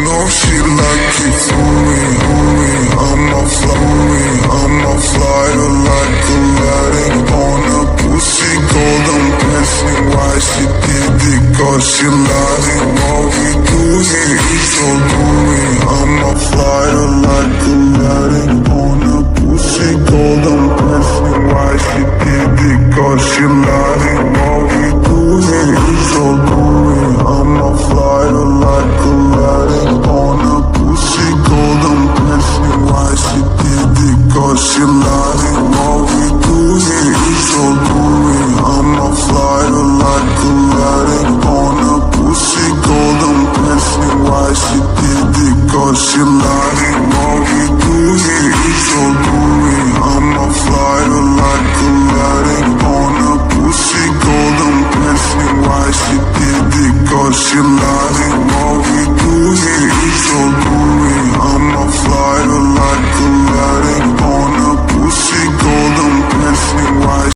know she like it for me. I'ma fly her like Aladdin on a pussy golden blessing. Why she did it? Cause she lied it. What we do here is so doing. I'ma fly her like Aladdin on a pussy golden blessing. Why she did it? Cause she lied it. What we do here is so doing. I'ma fly her like Aladdin on a pussy golden blessing. Why she did it? Cause she lied it. What we do here is so doing. I'ma fly her like Aladdin on a pussy golden blessing. Why she did it? Cause she lied it. What we do here is so doing. I'ma fly her like Aladdin on a pussy golden blessing. Why she did it? Cause she lied it. What we